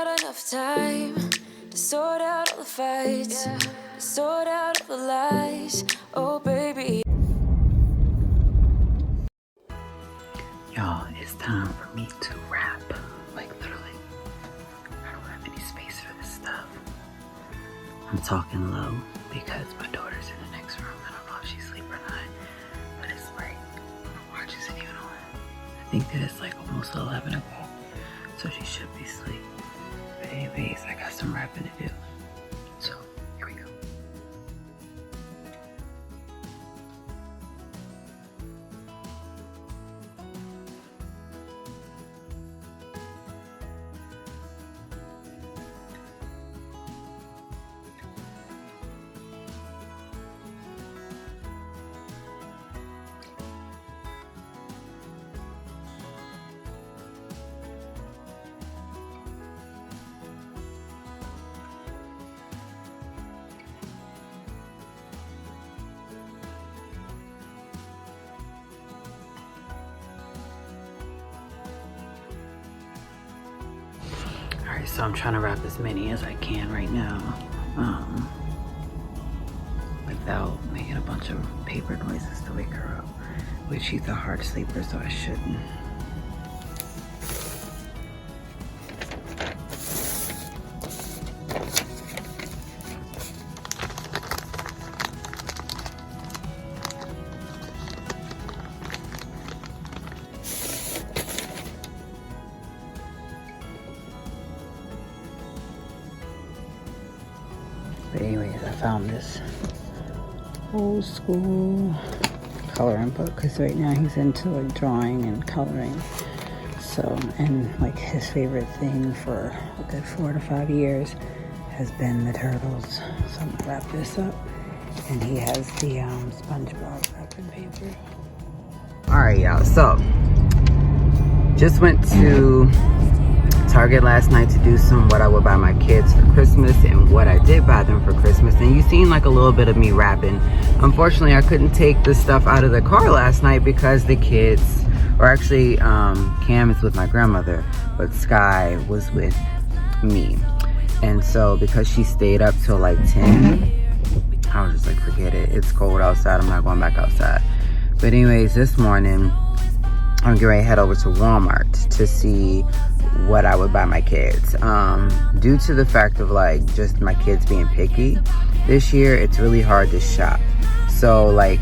got enough time to sort out all the fights, to sort out all the lies. Oh, baby. Y'all, it's time for me to rap. Like, literally, I don't have any space for this stuff. I'm talking low because my daughter's in the next room. I don't know if she's asleep or not, but it's like, my watch isn't even on. I think that it's like almost 11 o'clock, so she should be asleep. But anyways, I got some rapping to do. So, here we go. Alright, so I'm trying to wrap as many as I can right now, without making a bunch of paper noises to wake her up, which she's a hard sleeper, so I shouldn't. But anyways, I found this old school coloring book because right now he's into like drawing and coloring. So, and like his favorite thing for a good 4 to 5 years has been the turtles. So I'm gonna wrap this up. And he has the SpongeBob wrapping paper. Alright, y'all, so just went to Target last night to do some what I would buy my kids for Christmas and what I did buy them for Christmas. And you seen like a little bit of me rapping. Unfortunately, I couldn't take the stuff out of the car last night because the kids, or actually Cam is with my grandmother, but Sky was with me. And so because she stayed up till like 10, I was just like, forget it. It's cold outside. I'm not going back outside. But anyways, this morning, I'm getting ready to head over to Walmart to see what I would buy my kids. Due to the fact of like just my kids being picky this year, it's really hard to shop. So like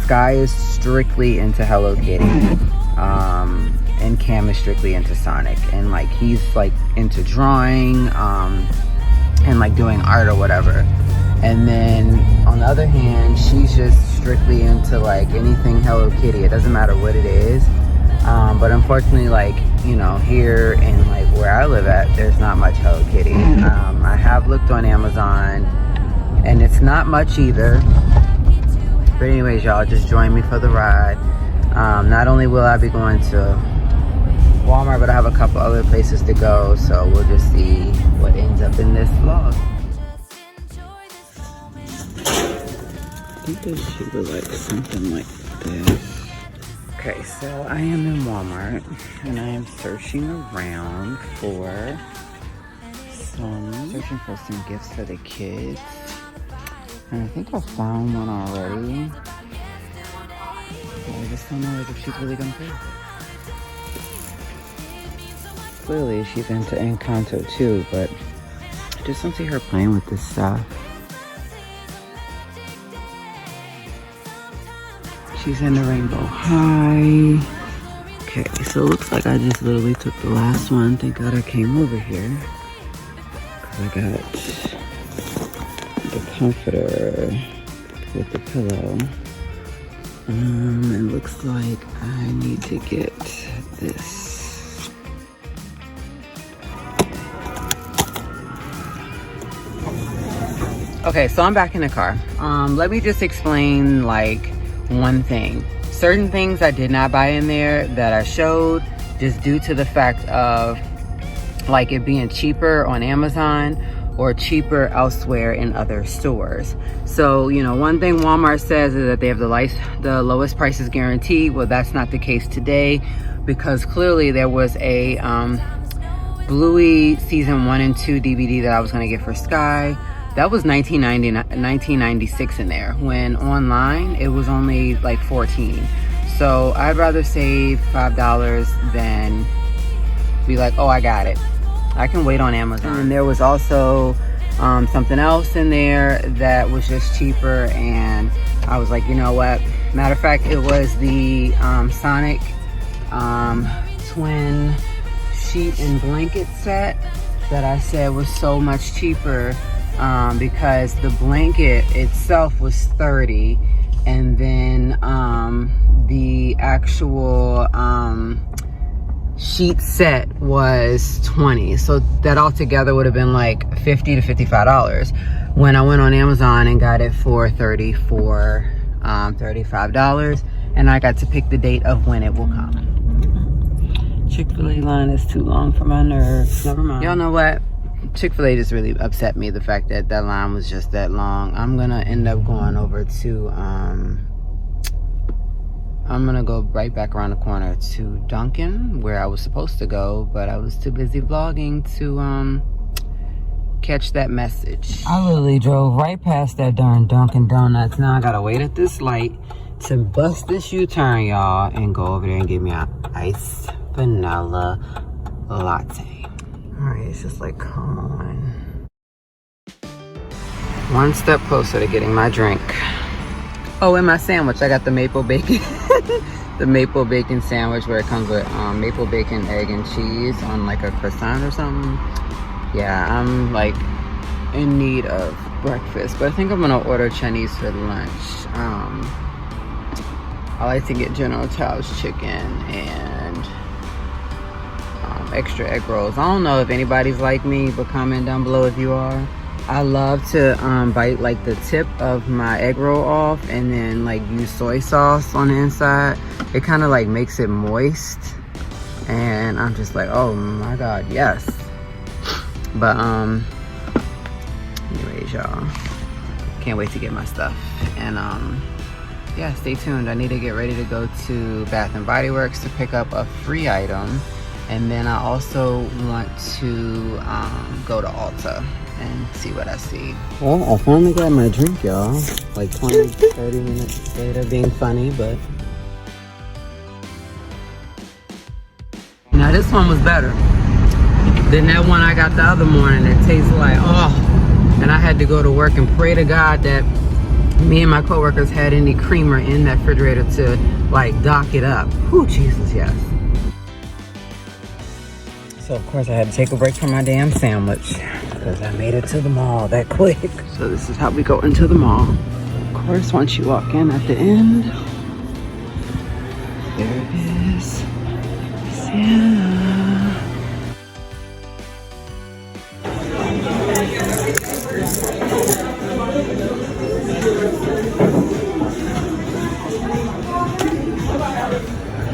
Sky is strictly into Hello Kitty, and Cam is strictly into Sonic, and like he's like into drawing and like doing art or whatever. And then on the other hand, she's just strictly into like anything Hello Kitty. It doesn't matter what it is. But unfortunately, like, you know, here in like where I live at, there's not much Hello Kitty. I have looked on Amazon and it's not much either. But anyways, y'all, just join me for the ride. Not only will I be going to Walmart, but I have a couple other places to go. So we'll just see what ends up in this vlog. I think this should be like something like this. Okay, so I am in Walmart and I am searching around for some gifts for the kids. And I think I found one already. I just don't know like if she's really gonna pay for it. Clearly she's into Encanto too, but I just don't see her playing with this stuff. She's in the Rainbow High. Okay, so it looks like I just literally took the last one. Thank God I came over here. Cause I got the comforter with the pillow. It looks like I need to get this. Okay, so I'm back in the car. Let me just explain like one thing. Certain things I did not buy in there that I showed just due to the fact of like it being cheaper on Amazon or cheaper elsewhere in other stores. So, you know, one thing Walmart says is that they have the lowest prices guaranteed. Well, that's not the case today because clearly there was a Bluey season 1 and 2 DVD that I was gonna get for Sky. That was $19.96 in there. When online, it was only like $14. So I'd rather save $5 than be like, oh, I got it. I can wait on Amazon. And there was also something else in there that was just cheaper, and I was like, you know what? Matter of fact, it was the Sonic twin sheet and blanket set that I said was so much cheaper because the blanket itself was $30, and then the actual sheet set was $20. So that altogether would have been like $50 to $55 when I went on Amazon and got it for $35, and I got to pick the date of when it will come. Chick-fil-A line is too long for my nerves. Never mind. Y'all know what? Chick-fil-A just really upset me, the fact that that line was just that long. I'm gonna end up going over to I'm gonna go right back around the corner to Dunkin', where I was supposed to go, but I was too busy vlogging to catch that message. I literally drove right past that darn Dunkin' Donuts. Now I gotta wait at this light to bust this U-turn, y'all, and go over there and get me an iced vanilla latte. Alright, it's just like, come on. One step closer to getting my drink. Oh, and my sandwich. I got the maple bacon. The maple bacon sandwich where it comes with maple bacon, egg, and cheese on like a croissant or something. Yeah, I'm like in need of breakfast, but I think I'm gonna order Chinese for lunch. I like to get General Tso's chicken and extra egg rolls. I don't know if anybody's like me, but comment down below if you are. I love to bite like the tip of my egg roll off and then like use soy sauce on the inside. It kind of like makes it moist, and I'm just like, oh my god, yes. But anyways, y'all, can't wait to get my stuff. And yeah, stay tuned. I need to get ready to go to Bath and Body Works to pick up a free item, and then I also want to go to Ulta and see what I see. Well, I finally got my drink, y'all. Like 20, 30 minutes later, being funny, but. Now this one was better than that one I got the other morning. It tastes like, oh. And I had to go to work and pray to God that me and my coworkers had any creamer in that refrigerator to like dock it up. Whew, Jesus, yes. So of course I had to take a break from my damn sandwich because I made it to the mall that quick. So this is how we go into the mall. Of course, once you walk in at the end, there it is. Sienna.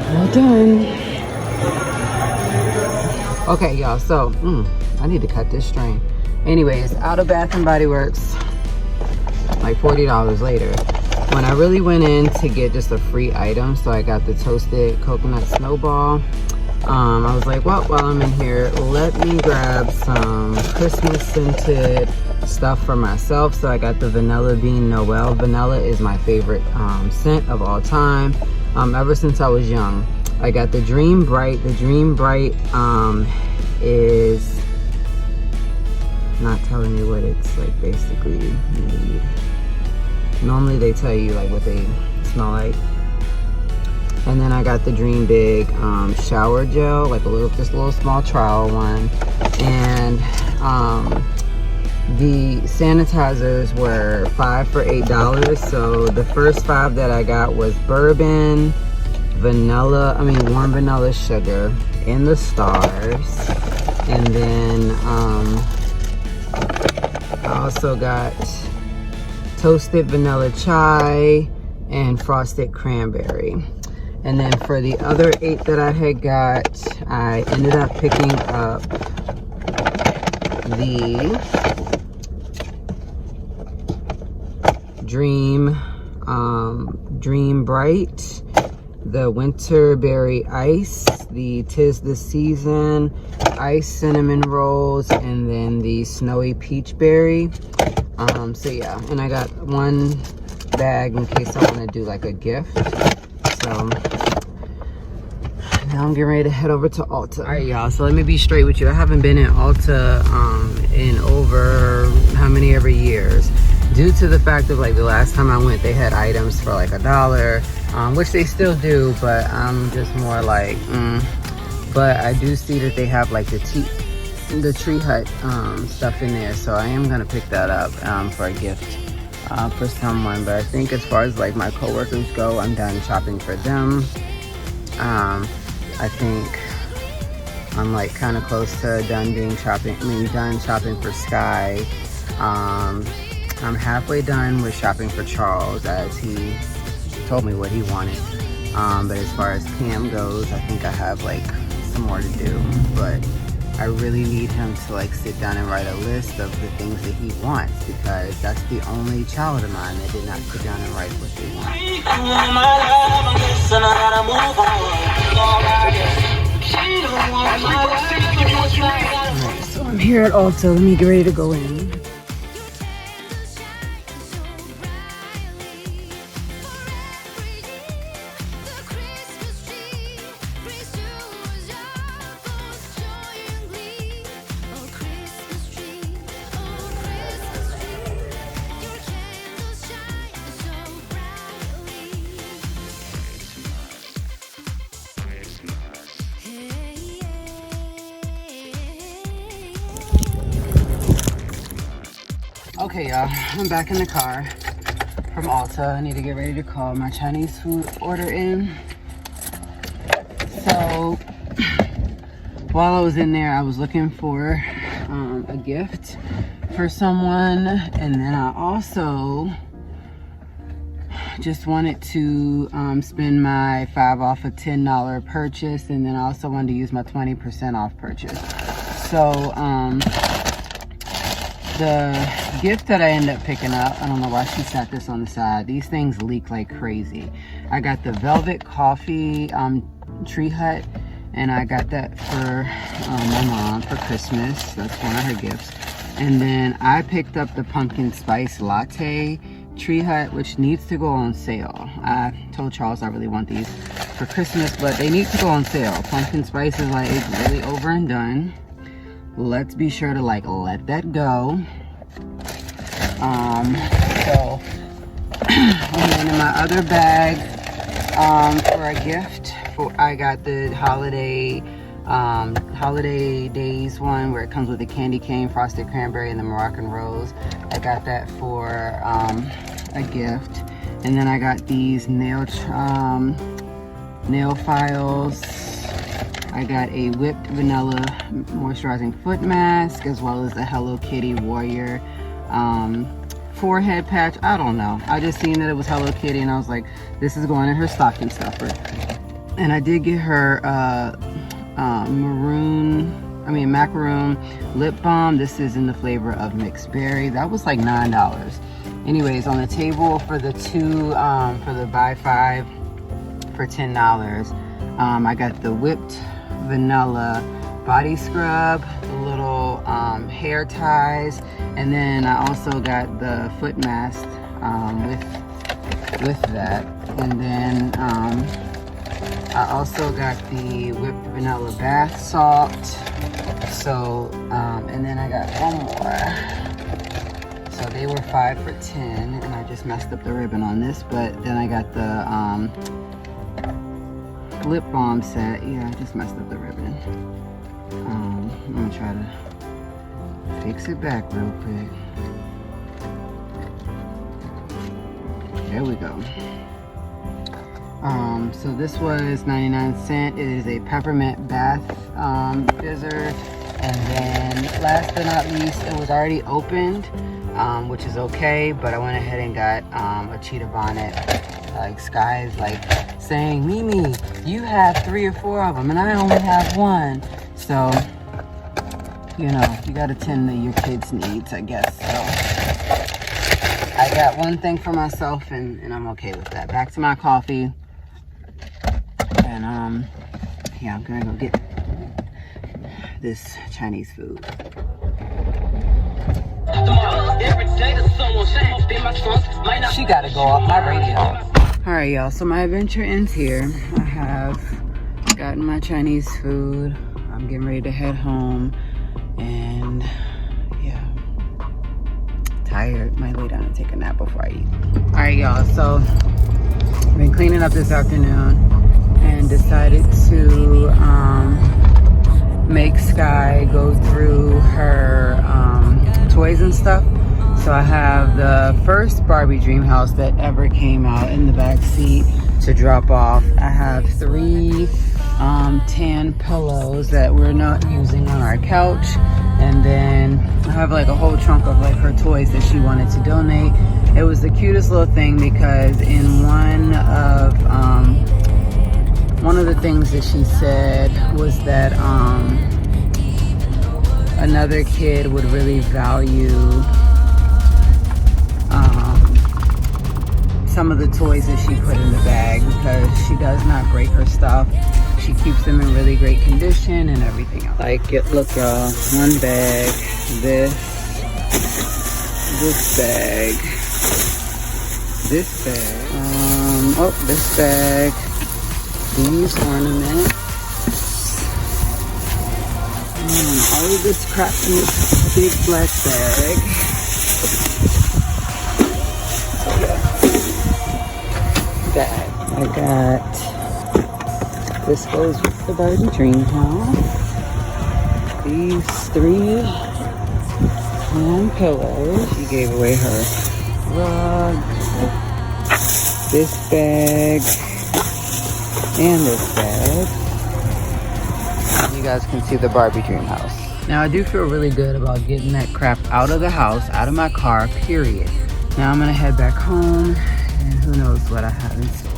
All done. Okay, y'all, so I need to cut this string. Anyways, out of Bath and Body Works, like $40 later. When I really went in to get just a free item, so I got the toasted coconut snowball. I was like, well, while I'm in here, let me grab some Christmas scented stuff for myself. So I got the Vanilla Bean Noel. Vanilla is my favorite scent of all time, ever since I was young. I got the Dream Bright. The Dream Bright is not telling me what it's like basically need. Normally they tell you like what they smell like. And then I got the Dream Big shower gel, like just a little small trial one. And the sanitizers were 5 for $8. So the first 5 that I got was bourbon, warm vanilla sugar in the stars. And then I also got toasted vanilla chai and frosted cranberry. And then for the other 8 that I had got, I ended up picking up the Dream Bright the winter berry ice, the 'Tis the Season ice cinnamon rolls, and then the snowy peach berry. So yeah, and I got one bag in case I want to do like a gift. So now I'm getting ready to head over to Ulta. All right, y'all, so let me be straight with you. I haven't been in Ulta in over how many ever years, due to the fact of like the last time I went, they had items for like $1, which they still do, but I'm just more like, But I do see that they have like the Tree Hut stuff in there, so I am gonna pick that up for a gift for someone. But I think as far as like my coworkers go, I'm done shopping for them. I think I'm like kind of close to done shopping for Sky. I'm halfway done with shopping for Charles, as he told me what he wanted. But as far as Cam goes, I think I have like some more to do, but I really need him to like sit down and write a list of the things that he wants, because that's the only child of mine that did not sit down and write what they want. Alright, so I'm here at Ulta. Let me get ready to go in. Okay, y'all, I'm back in the car from Ulta. I need to get ready to call my Chinese food order in. So, while I was in there, I was looking for a gift for someone, and then I also just wanted to spend my 5 off a $10 purchase, and then I also wanted to use my 20% off purchase. So, the gift that I ended up picking up, I don't know why she sat this on the side. These things leak like crazy. I got the Velvet Coffee Tree Hut, and I got that for my mom for Christmas. That's one of her gifts. And then I picked up the Pumpkin Spice Latte Tree Hut, which needs to go on sale. I told Charles I really want these for Christmas, but they need to go on sale. Pumpkin Spice is like really over and done. Let's be sure to like let that go. So and then in my other bag for a gift, I got the holiday days one, where it comes with the candy cane, frosted cranberry, and the Moroccan rose. I got that for a gift. And then I got these nail files. I got a whipped vanilla moisturizing foot mask, as well as the Hello Kitty Warrior forehead patch. I don't know, I just seen that it was Hello Kitty, and I was like, this is going in her stocking stuffer. And I did get her macaroon lip balm. This is in the flavor of mixed berry. That was like $9. Anyways, on the table for the for the buy 5 for $10, I got the whipped vanilla body scrub, the little hair ties, and then I also got the foot mask with that. And then I also got the whipped vanilla bath salt. So and then I got one more. So they were 5 for $10, and I just messed up the ribbon on this. But then I got the lip balm set. Yeah, I just messed up the ribbon. I'm gonna try to fix it back real quick. There we go. So this was 99¢. It is a peppermint bath fizzer. And then last but not least, it was already opened, which is okay, but I went ahead and got a cheetah bonnet. Like Sky's like saying, Mimi, you have 3 or 4 of them and I only have 1. So, you know, you gotta tend to your kids' needs, I guess. So I got one thing for myself, and I'm okay with that. Back to my coffee. And yeah, I'm gonna go get this Chinese food. She gotta go off my radio. All right, y'all, so my adventure ends here. I have gotten my Chinese food. I'm getting ready to head home, and yeah, tired. Might lay down and take a nap before I eat. All right, y'all, so I've been cleaning up this afternoon and decided to make Sky go through her toys and stuff. So I have the first Barbie dream house that ever came out in the back seat to drop off. I have 3 tan pillows that we're not using on our couch, and then I have like a whole trunk of like her toys that she wanted to donate. It was the cutest little thing because in one of the things that she said was that another kid would really value some of the toys that she put in the bag because she does not break her stuff. She keeps them in really great condition and everything else. Like, look y'all, one bag, this bag, this bag, this bag, these ornaments, all of this crap in this big black bag. I got, this goes with the Barbie dream house. These 3 tan pillows. She gave away her rug, this bag, and this bag. You guys can see the Barbie dream house. Now I do feel really good about getting that crap out of the house, out of my car, period. Now I'm gonna head back home, and who knows what I have in store.